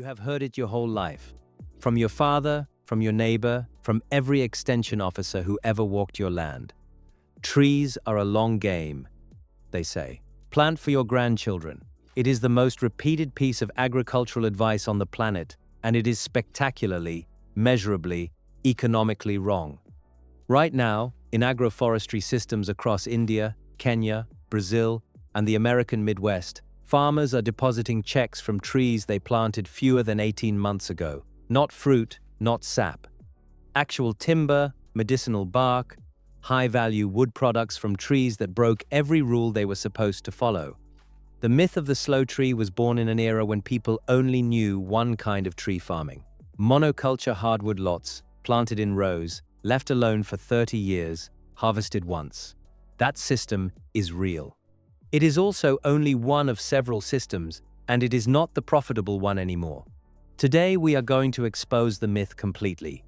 You have heard it your whole life. From your father, from your neighbor, from every extension officer who ever walked your land. Trees are a long game, they say. Plant for your grandchildren. It is the most repeated piece of agricultural advice on the planet, and it is spectacularly, measurably, economically wrong. Right now, in agroforestry systems across India, Kenya, Brazil, and the American Midwest, farmers are depositing checks from trees they planted fewer than 18 months ago. Not fruit, not sap. Actual timber, medicinal bark, high-value wood products from trees that broke every rule they were supposed to follow. The myth of the slow tree was born in an era when people only knew one kind of tree farming. Monoculture hardwood lots, planted in rows, left alone for 30 years, harvested once. That system is real. It is also only one of several systems, and it is not the profitable one anymore. Today we are going to expose the myth completely.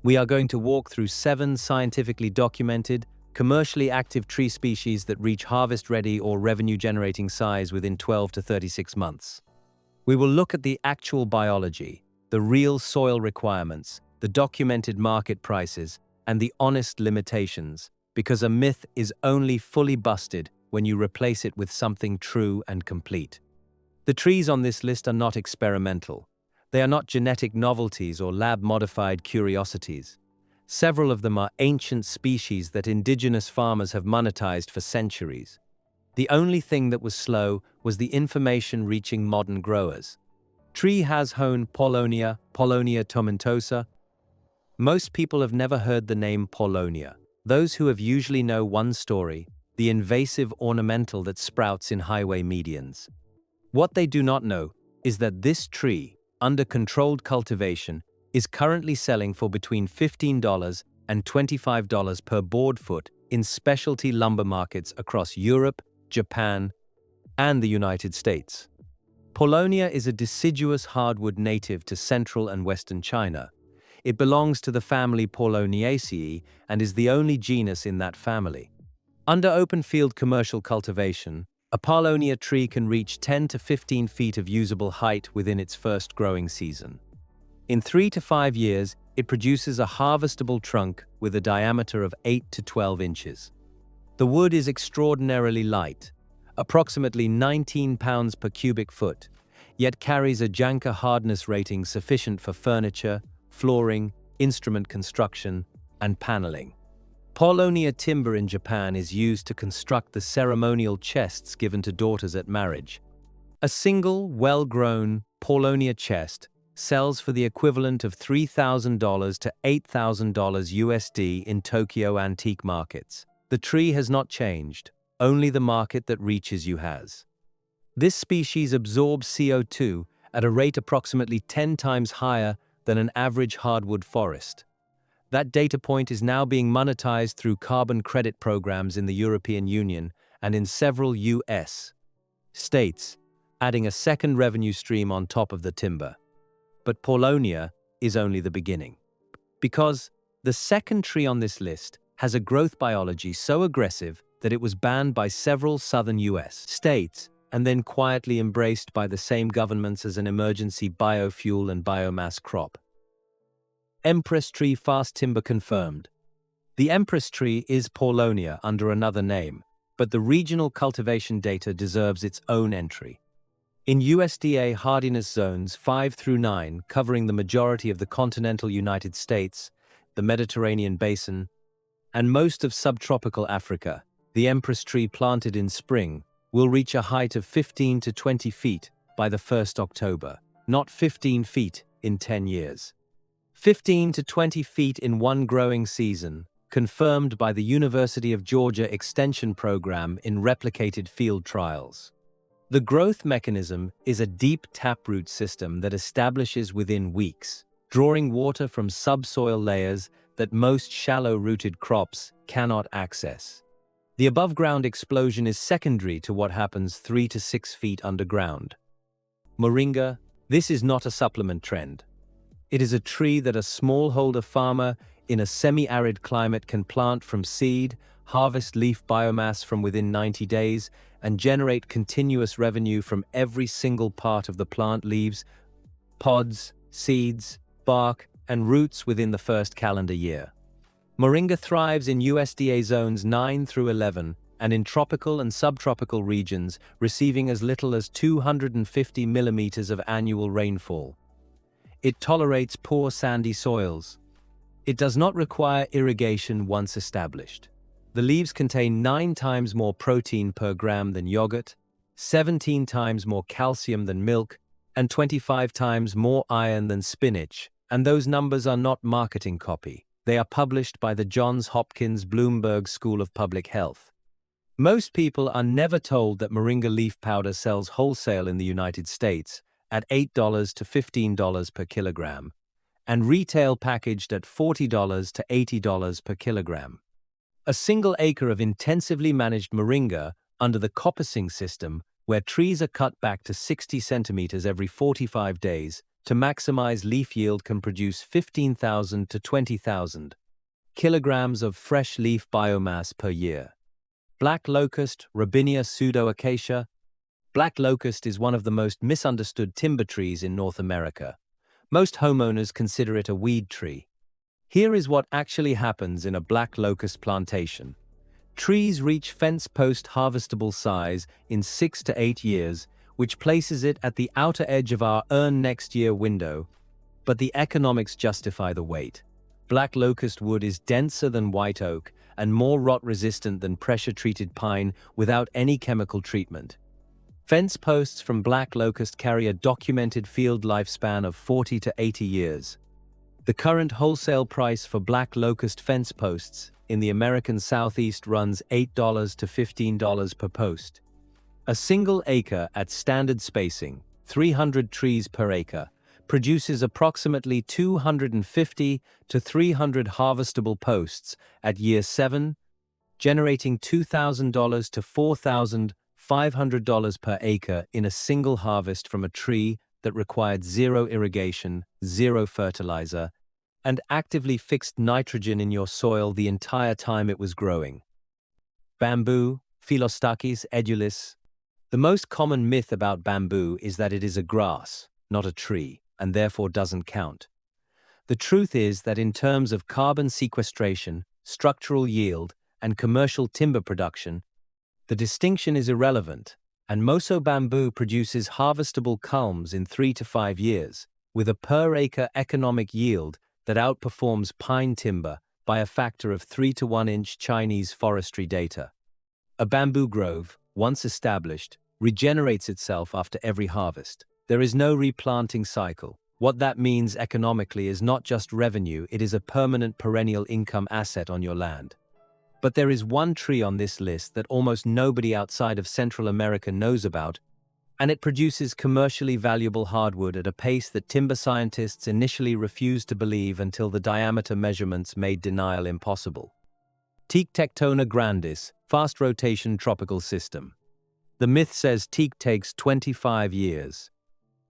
We are going to walk through 7 scientifically documented, commercially active tree species that reach harvest-ready or revenue-generating size within 12 to 36 months. We will look at the actual biology, the real soil requirements, the documented market prices, and the honest limitations, because a myth is only fully busted when you replace it with something true and complete. The trees on this list are not experimental. They are not genetic novelties or lab-modified curiosities. Several of them are ancient species that indigenous farmers have monetized for centuries. The only thing that was slow was the information reaching modern growers. Tree has hone Paulownia, Paulownia tomentosa. Most people have never heard the name Paulownia. Those who have usually know one story, the invasive ornamental that sprouts in highway medians. What they do not know is that this tree, under controlled cultivation, is currently selling for between $15 and $25 per board foot in specialty lumber markets across Europe, Japan, and the United States. Paulownia is a deciduous hardwood native to central and western China. It belongs to the family Paulowniaceae and is the only genus in that family. Under open-field commercial cultivation, a Paulownia tree can reach 10 to 15 feet of usable height within its first growing season. In 3 to 5 years, it produces a harvestable trunk with a diameter of 8 to 12 inches. The wood is extraordinarily light, approximately 19 pounds per cubic foot, yet carries a Janka hardness rating sufficient for furniture, flooring, instrument construction, and paneling. Paulownia timber in Japan is used to construct the ceremonial chests given to daughters at marriage. A single, well-grown Paulownia chest sells for the equivalent of $3,000 to $8,000 USD in Tokyo antique markets. The tree has not changed, only the market that reaches you has. This species absorbs CO2 at a rate approximately 10 times higher than an average hardwood forest. That data point is now being monetized through carbon credit programs in the European Union and in several US states, adding a second revenue stream on top of the timber. But Paulownia is only the beginning. Because the second tree on this list has a growth biology so aggressive that it was banned by several southern US states and then quietly embraced by the same governments as an emergency biofuel and biomass crop. Empress Tree fast timber confirmed. The Empress Tree is Paulownia under another name, but the regional cultivation data deserves its own entry. In USDA hardiness zones 5 through 9, covering the majority of the continental United States, the Mediterranean basin, and most of subtropical Africa, the Empress Tree planted in spring will reach a height of 15 to 20 feet by the 1st October, not 15 feet in 10 years. 15 to 20 feet in one growing season, confirmed by the University of Georgia Extension Program in replicated field trials. The growth mechanism is a deep taproot system that establishes within weeks, drawing water from subsoil layers that most shallow-rooted crops cannot access. The above-ground explosion is secondary to what happens 3 to 6 feet underground. Moringa, this is not a supplement trend. It is a tree that a smallholder farmer in a semi-arid climate can plant from seed, harvest leaf biomass from within 90 days, and generate continuous revenue from every single part of the plant leaves pods, seeds, bark, and roots within the first calendar year. Moringa thrives in USDA zones 9 through 11 and in tropical and subtropical regions, receiving as little as 250 millimeters of annual rainfall. It tolerates poor sandy soils. It does not require irrigation once established. The leaves contain 9 times more protein per gram than yogurt, 17 times more calcium than milk, and 25 times more iron than spinach, and those numbers are not marketing copy. They are published by the Johns Hopkins Bloomberg School of Public Health. Most people are never told that Moringa leaf powder sells wholesale in the United States at $8 to $15 per kilogram, and retail packaged at $40 to $80 per kilogram. A single acre of intensively managed Moringa under the coppicing system, where trees are cut back to 60 centimeters every 45 days to maximize leaf yield, can produce 15,000 to 20,000 kilograms of fresh leaf biomass per year. Black locust, Robinia pseudoacacia. Black locust is one of the most misunderstood timber trees in North America. Most homeowners consider it a weed tree. Here is what actually happens in a black locust plantation. Trees reach fence post harvestable size in 6 to 8 years, which places it at the outer edge of our earn next year window. But the economics justify the wait. Black locust wood is denser than white oak and more rot-resistant than pressure-treated pine without any chemical treatment. Fence posts from black locust carry a documented field lifespan of 40 to 80 years. The current wholesale price for black locust fence posts in the American Southeast runs $8 to $15 per post. A single acre at standard spacing, 300 trees per acre, produces approximately 250 to 300 harvestable posts at year 7, generating $2,000 to $4,500 per acre in a single harvest from a tree that required zero irrigation, zero fertilizer, and actively fixed nitrogen in your soil the entire time it was growing. Bamboo, Philostachys edulis. The most common myth about bamboo is that it is a grass, not a tree, and therefore doesn't count. The truth is that in terms of carbon sequestration, structural yield, and commercial timber production, the distinction is irrelevant, and Moso Bamboo produces harvestable culms in 3 to 5 years, with a per-acre economic yield that outperforms pine timber by a factor of 3 to 1 inch Chinese forestry data. A bamboo grove, once established, regenerates itself after every harvest. There is no replanting cycle. What that means economically is not just revenue, it is a permanent perennial income asset on your land. But there is one tree on this list that almost nobody outside of Central America knows about, and it produces commercially valuable hardwood at a pace that timber scientists initially refused to believe until the diameter measurements made denial impossible. Teak Tectona grandis, fast rotation tropical system. The myth says teak takes 25 years.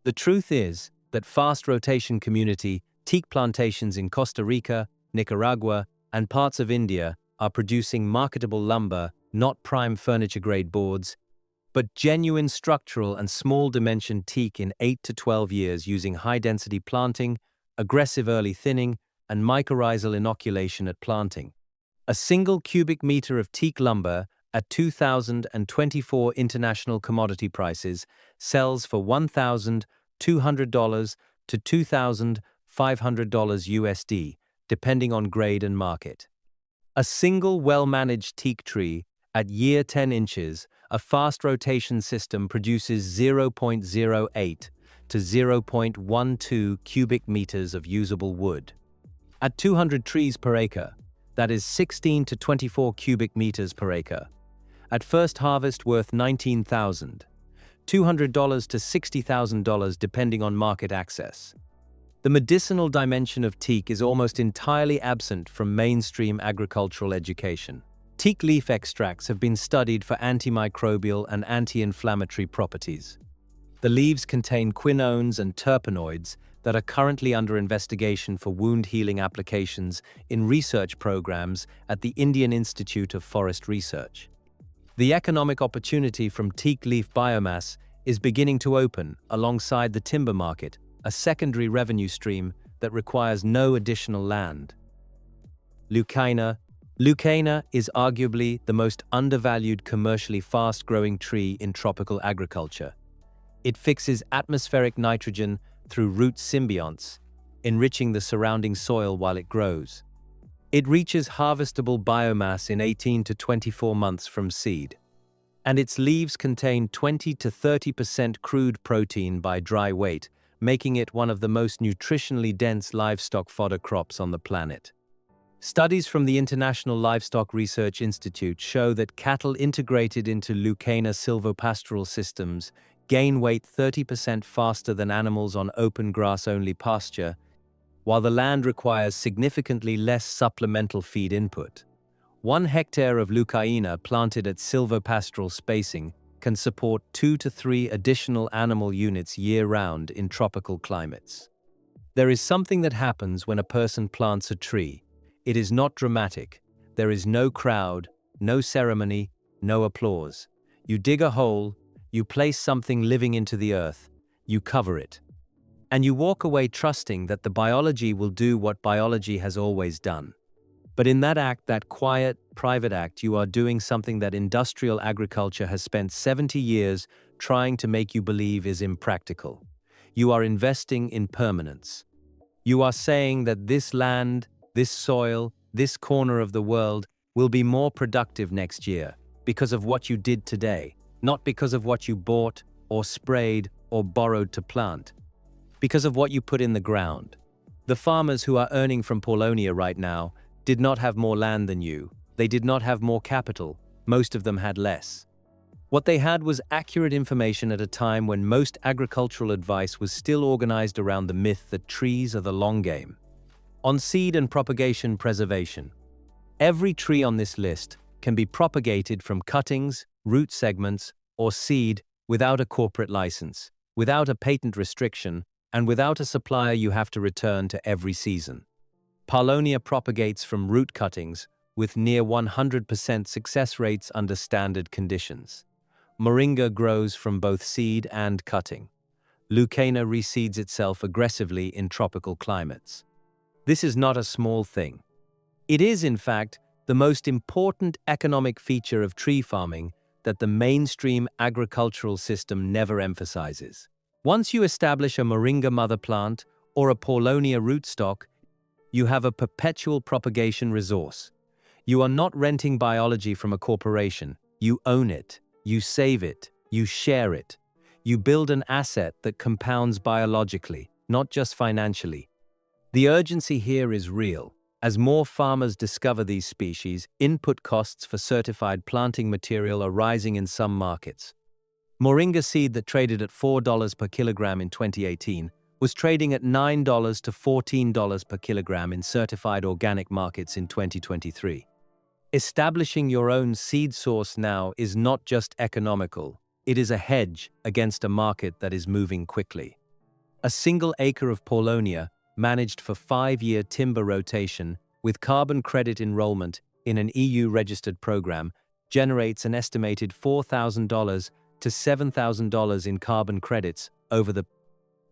The truth is that fast rotation community teak plantations in Costa Rica, Nicaragua, and parts of India are producing marketable lumber, not prime furniture-grade boards, but genuine structural and small-dimension teak in 8 to 12 years using high-density planting, aggressive early thinning, and mycorrhizal inoculation at planting. A single cubic meter of teak lumber at 2024 international commodity prices sells for $1,200 to $2,500 USD, depending on grade and market. A single well-managed teak tree at year 10 inches, a fast rotation system produces 0.08 to 0.12 cubic meters of usable wood. At 200 trees per acre, that is 16 to 24 cubic meters per acre. At first harvest worth $19,200 to $60,000 depending on market access. The medicinal dimension of teak is almost entirely absent from mainstream agricultural education. Teak leaf extracts have been studied for antimicrobial and anti-inflammatory properties. The leaves contain quinones and terpenoids that are currently under investigation for wound healing applications in research programs at the Indian Institute of Forest Research. The economic opportunity from teak leaf biomass is beginning to open alongside the timber market, a secondary revenue stream that requires no additional land. Leucaena. Leucaena is arguably the most undervalued commercially fast-growing tree in tropical agriculture. It fixes atmospheric nitrogen through root symbionts, enriching the surrounding soil while it grows. It reaches harvestable biomass in 18 to 24 months from seed, and its leaves contain 20 to 30% crude protein by dry weight, making it one of the most nutritionally dense livestock fodder crops on the planet. Studies from the International Livestock Research Institute show that cattle integrated into Leucaena silvopastoral systems gain weight 30% faster than animals on open grass-only pasture, while the land requires significantly less supplemental feed input. 1 hectare of Leucaena planted at silvopastoral spacing can support 2 to 3 additional animal units year-round in tropical climates. There is something that happens when a person plants a tree. It is not dramatic. There is no crowd, no ceremony, no applause. You dig a hole, you place something living into the earth, you cover it. And you walk away trusting that the biology will do what biology has always done. But in that act, that quiet, private act, you are doing something that industrial agriculture has spent 70 years trying to make you believe is impractical. You are investing in permanence. You are saying that this land, this soil, this corner of the world will be more productive next year because of what you did today, not because of what you bought or sprayed or borrowed to plant, because of what you put in the ground. The farmers who are earning from Paulownia right now did not have more land than you. They did not have more capital. Most of them had less. What they had was accurate information at a time when most agricultural advice was still organized around the myth that trees are the long game. On seed and propagation preservation. Every tree on this list can be propagated from cuttings, root segments, or seed without a corporate license, without a patent restriction, and without a supplier you have to return to every season. Paulownia propagates from root cuttings with near 100% success rates under standard conditions. Moringa grows from both seed and cutting. Leucaena reseeds itself aggressively in tropical climates. This is not a small thing. It is, in fact, the most important economic feature of tree farming that the mainstream agricultural system never emphasizes. Once you establish a Moringa mother plant or a Paulownia rootstock, you have a perpetual propagation resource. You are not renting biology from a corporation. You own it. You save it. You share it. You build an asset that compounds biologically, not just financially. The urgency here is real. As more farmers discover these species, input costs for certified planting material are rising in some markets. Moringa seed that traded at $4 per kilogram in 2018 was trading at $9 to $14 per kilogram in certified organic markets in 2023. Establishing your own seed source now is not just economical, it is a hedge against a market that is moving quickly. A single acre of Paulownia, managed for 5-year timber rotation with carbon credit enrollment in an EU-registered program, generates an estimated $4,000 to $7,000 in carbon credits over the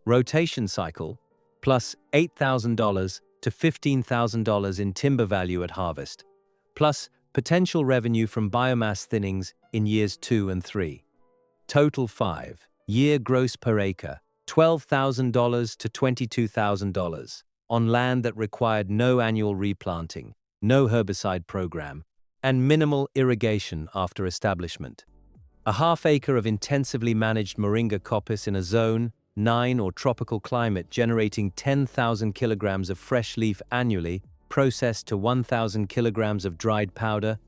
rotation cycle, plus $8,000 to $15,000 in timber value at harvest, plus potential revenue from biomass thinnings in years 2 and 3. Total 5-year gross per acre, $12,000 to $22,000, on land that required no annual replanting, no herbicide program, and minimal irrigation after establishment. A half-acre of intensively managed Moringa coppice in a Zone 9 or tropical climate generating 10,000 kilograms of fresh leaf annually, processed to 1,000 kilograms of dried powder,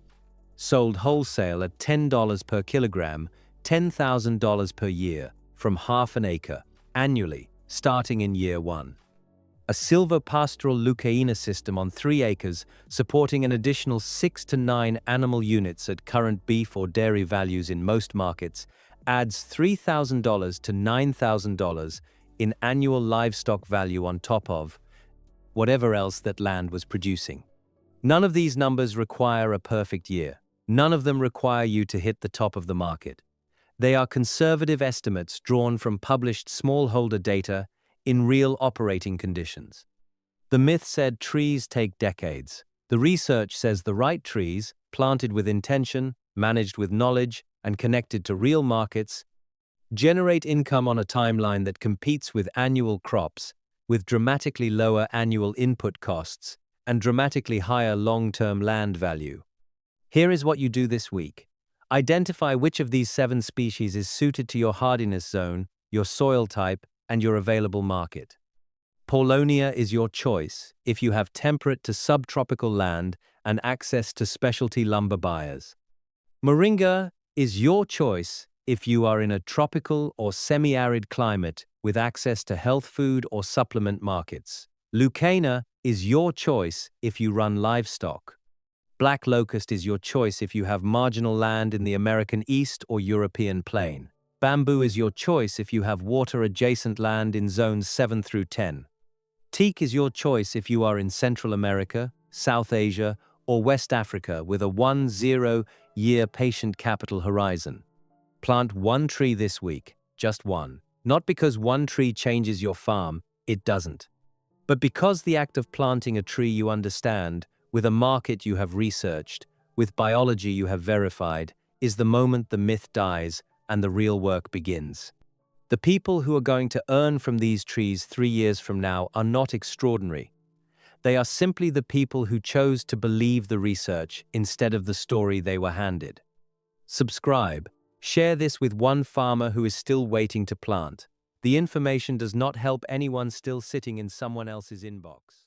sold wholesale at $10 per kilogram, $10,000 per year, from half an acre, annually, starting in year 1. A silvopastoral Leucaena system on 3 acres, supporting an additional 6 to 9 animal units at current beef or dairy values in most markets, adds $3,000 to $9,000 in annual livestock value on top of whatever else that land was producing. None of these numbers require a perfect year. None of them require you to hit the top of the market. They are conservative estimates drawn from published smallholder data in real operating conditions. The myth said trees take decades. The research says the right trees, planted with intention, managed with knowledge, and connected to real markets, generate income on a timeline that competes with annual crops, with dramatically lower annual input costs and dramatically higher long-term land value. Here is what you do this week. Identify which of these 7 species is suited to your hardiness zone, your soil type, and your available market. Paulownia is your choice if you have temperate to subtropical land and access to specialty lumber buyers. Moringa is your choice if you are in a tropical or semi-arid climate with access to health food or supplement markets. Leucaena is your choice if you run livestock. Black locust is your choice if you have marginal land in the American East or European plain. Bamboo is your choice if you have water-adjacent land in zones 7 through 10. Teak is your choice if you are in Central America, South Asia, or West Africa with a 10-year patient capital horizon. Plant 1 tree this week, just 1. Not because 1 tree changes your farm, it doesn't. But because the act of planting a tree you understand, with a market you have researched, with biology you have verified, is the moment the myth dies and the real work begins. The people who are going to earn from these trees 3 years from now are not extraordinary. They are simply the people who chose to believe the research instead of the story they were handed. Subscribe. Share this with one farmer who is still waiting to plant. The information does not help anyone still sitting in someone else's inbox.